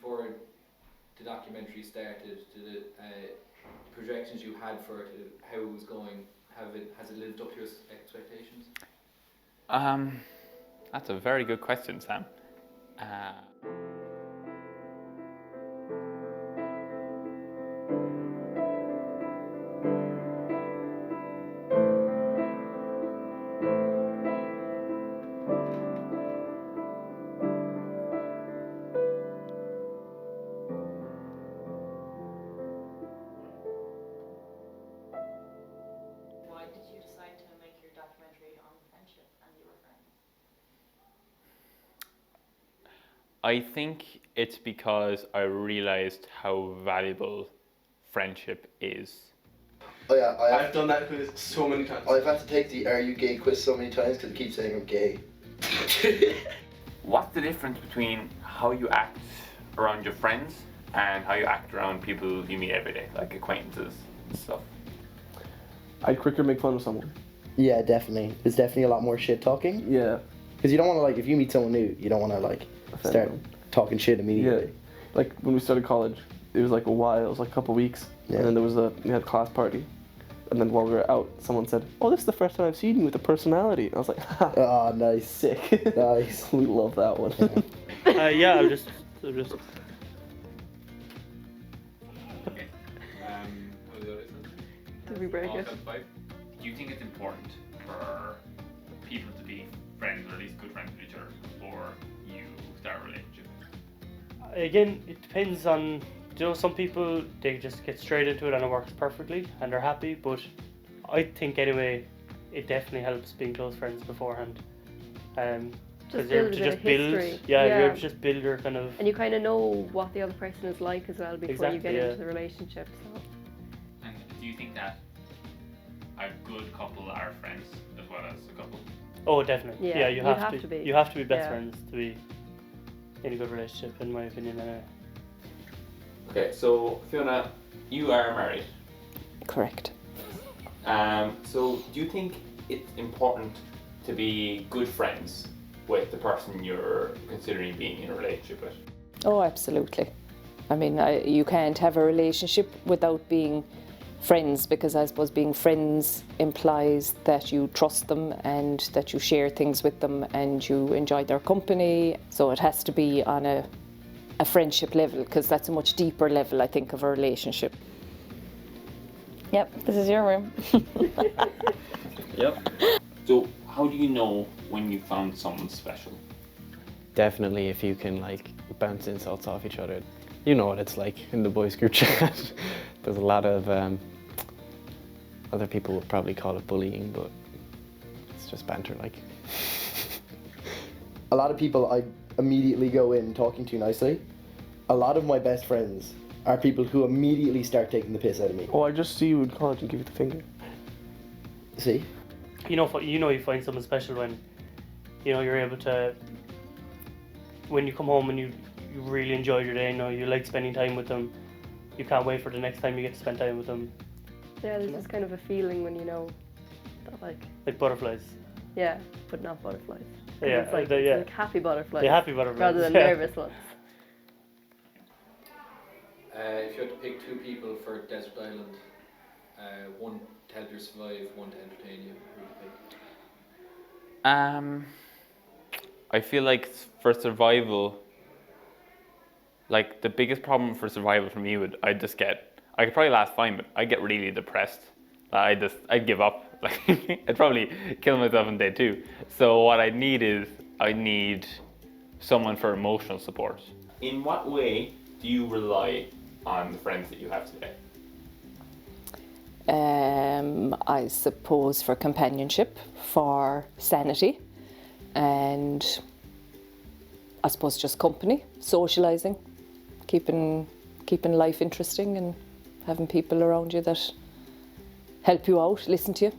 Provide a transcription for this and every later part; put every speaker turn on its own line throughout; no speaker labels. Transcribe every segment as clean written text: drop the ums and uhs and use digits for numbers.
before the documentary started, the projections you had for it, how it was going, has it lived up to your expectations?
That's a very good question, Sam.
Why did you decide to make your documentary on friendship and you were friends?
I think it's because I realised how valuable friendship is.
Oh yeah,
I've done that quiz so many times.
I've had to take the "Are you gay?" quiz so many times because it keeps saying I'm gay.
What's the difference between how you act around your friends and how you act around people you meet every day, like acquaintances and stuff?
I'd quicker make fun of someone.
Yeah, definitely. There's definitely a lot more shit talking.
Yeah.
Because you don't want to, like, if you meet someone new, you don't want to, like, start talking shit immediately.
Yeah. Like when we started college, it was like a while, it was like a couple of weeks.
Yeah.
And then we had a class party. And then while we were out, someone said, "Oh, this is the first time I've seen you with a personality." And I was like, "Ha,
Oh, nice.
sick."
Nice.
We love that one.
Yeah, I'm just.
Okay. How was it?
Did we break it?
Do you think it's important for people to be friends, or at least good friends with each other, before you start a relationship?
Again, it depends on. Some people, they just get straight into it and it works perfectly and they're happy, but I think anyway, it definitely helps being close friends beforehand.
Just
you're able
build
to
a bit
just
of
build,
history.
you're able to just build your kind of.
And you kind of know what the other person is like as well before you
Exactly,
get
yeah.
into the relationship. So.
And do you think that a good couple are friends as well as a couple?
Oh, definitely.
Yeah,
you
you'd
have,
have
to
be.
You have to be best
Yeah.
friends to be in a good relationship, in my opinion. Anyway.
Okay, so Fiona, you are married.
Correct.
So do you think it's important to be good friends with the person you're considering being in a relationship with?
Oh, absolutely. I mean, you can't have a relationship without being friends, because I suppose being friends implies that you trust them and that you share things with them and you enjoy their company. So it has to be on a friendship level, because that's a much deeper level, I think, of a relationship. Yep, this is your room.
Yep.
So how do you know when you found someone special?
Definitely if you can like bounce insults off each other. You know what it's like in the boys group chat. There's a lot of other people would probably call it bullying, but it's just banter like.
A lot of people I immediately go in talking to nicely. A lot of my best friends are people who immediately start taking the piss out of me.
Oh, I just see you in college and give you the finger.
See?
You find someone special when, you're able to. When you come home and you really enjoy your day, you like spending time with them. You can't wait for the next time you get to spend time with them.
Yeah, there's just kind of a feeling when you know that,
Like butterflies.
yeah, but not butterflies.
Yeah,
it's like,
yeah.
it's like happy butterflies.
The happy butterflies.
Rather than
yeah.
nervous ones.
If you had to pick two people for Desert Island, one to help you survive, one to entertain you, who would you pick?
I feel like for survival, like the biggest problem for survival for me I could probably last fine, but I'd get really depressed. I'd give up. Like I'd probably kill myself in day two. So what I need someone for emotional support. In what way do you rely on the friends that you have today?
I suppose for companionship, for sanity, and I suppose just company, socialising, keeping life interesting and having people around you that help you out, listen to you.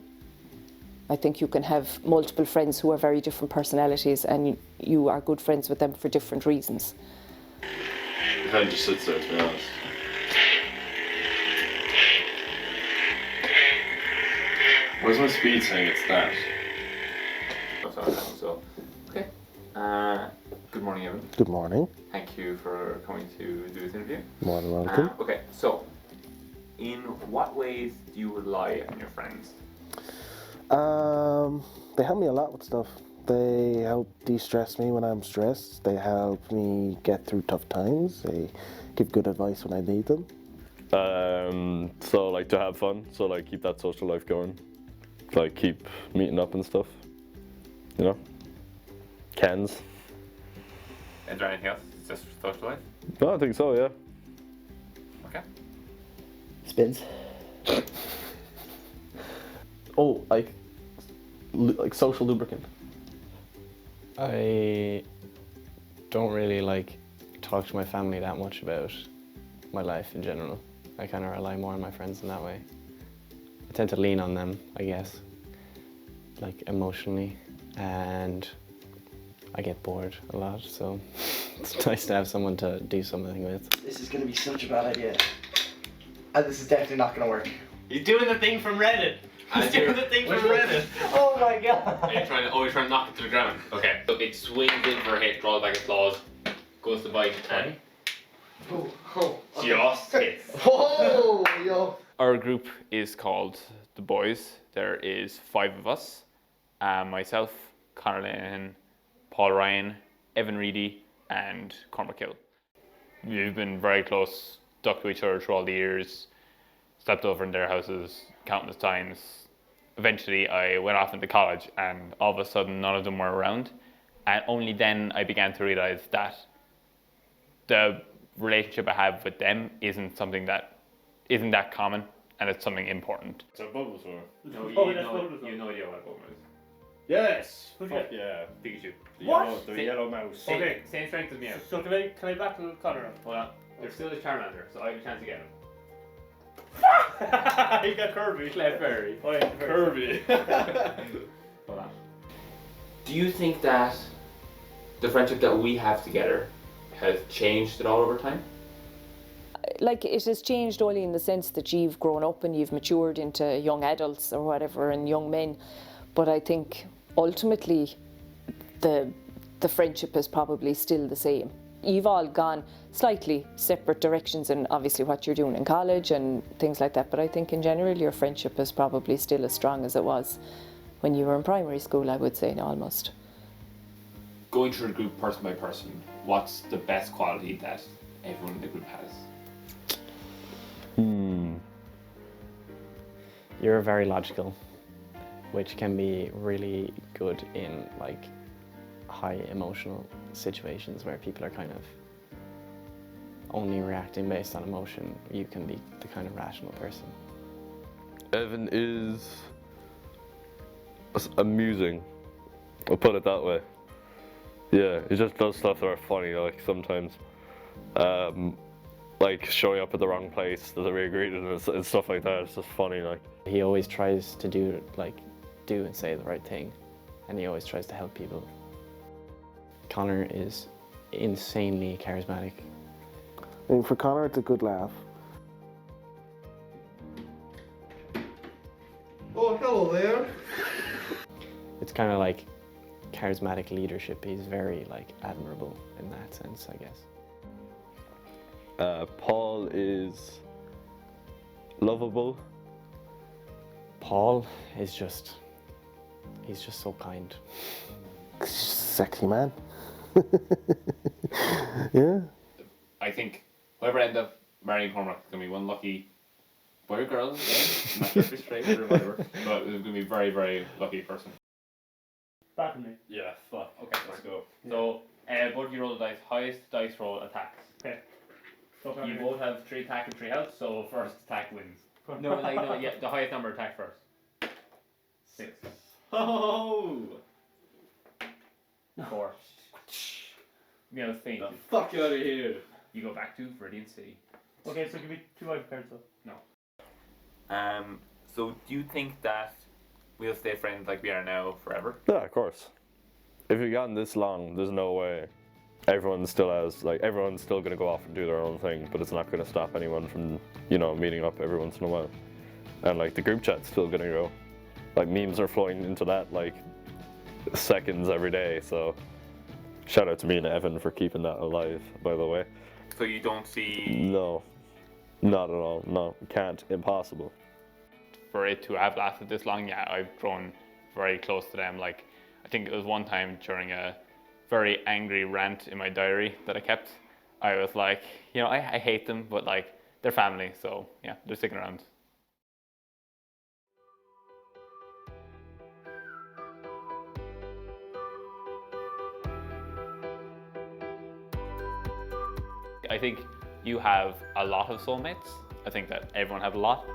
I think you can have multiple friends who are very different personalities and you are good friends with them for different reasons.
It kind of just sits there, to be honest. Where's my speed saying it's that?
So, okay. Good morning, Evan.
Good morning.
Thank you for coming to do this interview.
More than welcome.
Okay, so in what ways do you rely on your friends?
They help me a lot with stuff. They help de-stress me when I'm stressed. They help me get through tough times. They give good advice when I need them.
So like to have fun, so like keep that social life going, like keep meeting up and stuff, you know, cans.
Is there anything else? Just social life?
No, I think so, yeah.
Okay.
Spins.
Oh, like social lubricant.
I don't really like talk to my family that much about my life in general. I kind of rely more on my friends in that way. I tend to lean on them, I guess, like emotionally, and I get bored a lot, so it's nice to have someone to do something with.
This is gonna be such a bad idea. And this is definitely not gonna work.
He's doing the thing from Reddit. He's doing the thing from Reddit.
Oh my god.
You're trying to knock it to the ground. Okay. So it swings in for a hit, draws back its claws, goes to bite, and just hits.
Oh, yo.
Our group is called The Boys. There is 5 of us. Myself, Conor Linehan, Paul Ryan, Evan Reidy, and Cormac. We've been very close, stuck to each other through all the years, slept over in their houses countless times. Eventually I went off into college and all of a sudden none of them were around, and only then I began to realise that the relationship I have with them isn't that common, and it's something important.
So Bulbasaur.
No,
Oh, that's Bulbasaur.
you have no idea what a Pokemon is.
Yes!
Who's
Fuck
that?
yeah.
Pikachu.
What?
The yellow mouse.
Okay.
Same strength as me.
So can I battle Conor?
Hold on. There's still a Charmander, so I have a chance to get him.
He got Kirby.
Clefairy.
Oh yeah,
Kirby.
Hold on. Do you think that the friendship that we have together has changed at all over time?
Like, it has changed only in the sense that you've grown up and you've matured into young adults or whatever, and young men. But I think ultimately the friendship is probably still the same. You've all gone slightly separate directions in obviously what you're doing in college and things like that, but I think in general your friendship is probably still as strong as it was when you were in primary school, I would say, almost.
Going through the group person by person, what's the best quality that everyone in the group has?
You're very logical, which can be really good in like high emotional situations where people are kind of only reacting based on emotion. You can be the kind of rational person.
Evan is amusing. I'll put it that way. Yeah, he just does stuff that are funny, like sometimes. Like showing up at the wrong place, doesn't really agree and stuff like that. It's just funny, like.
He always tries to do and say the right thing, and he always tries to help people. Conor is insanely charismatic.
I mean, for Conor, it's a good laugh. Oh, hello there.
It's kind of like charismatic leadership. He's very like admirable in that sense, I guess.
Paul is lovable.
Paul is he's just so kind.
Sexy man. Yeah.
I think whoever ends up marrying Cormac is going to be one lucky boy or girl. Yeah? I'm not sure if it's straight or whatever, but it's going to be a very, very lucky person.
Back to me.
Yeah, fuck. Okay, let's go.
So, both of you roll the dice. Highest dice roll attacks.
Okay.
You both have 3 attack and 3 health, so first attack wins. No, yeah, the highest number attack first. 6.
Oh!
4. You know, faint.
The fuck out of here!
You go back to Viridian City.
Okay, so give me 2 wild cards though.
No. So do you think that we'll stay friends like we are now forever?
Yeah, of course. If you've gotten this long, there's no way. Everyone's still gonna go off and do their own thing, but it's not gonna stop anyone from, meeting up every once in a while. And like the group chat's still gonna go. Like memes are flowing into that like seconds every day, so Shout out to me and Evan for keeping that alive, by the way.
So you don't see
No, not at all. No, can't. Impossible.
for it to have lasted this long. Yeah, I've grown very close to them. Like, I think it was one time during a very angry rant in my diary that I kept. I was like, you know, I hate them, but like they're family, so yeah, they're sticking around. I think you have a lot of soulmates. I think that everyone has a lot.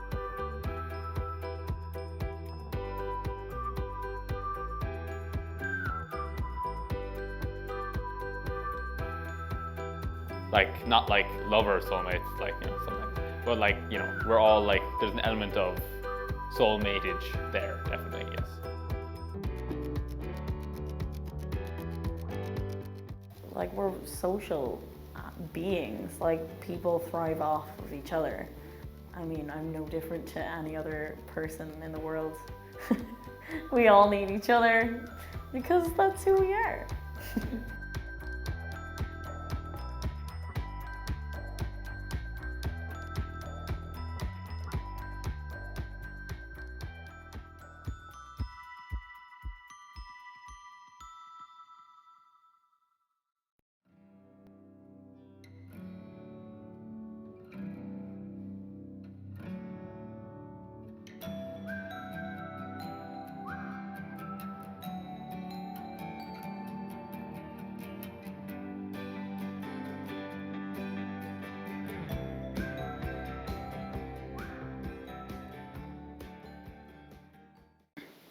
Like, not like lover soulmates, like, you know, something. But like, you know, we're all like, there's an element of soulmateage there, definitely, yes.
Like, we're social beings. Like, people thrive off of each other. I mean, I'm no different to any other person in the world. We all need each other because that's who we are.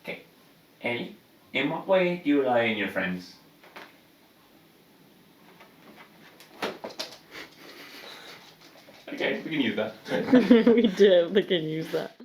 Okay, Ellie, in what way do you rely on your friends? Okay, we can use that.
We can use that.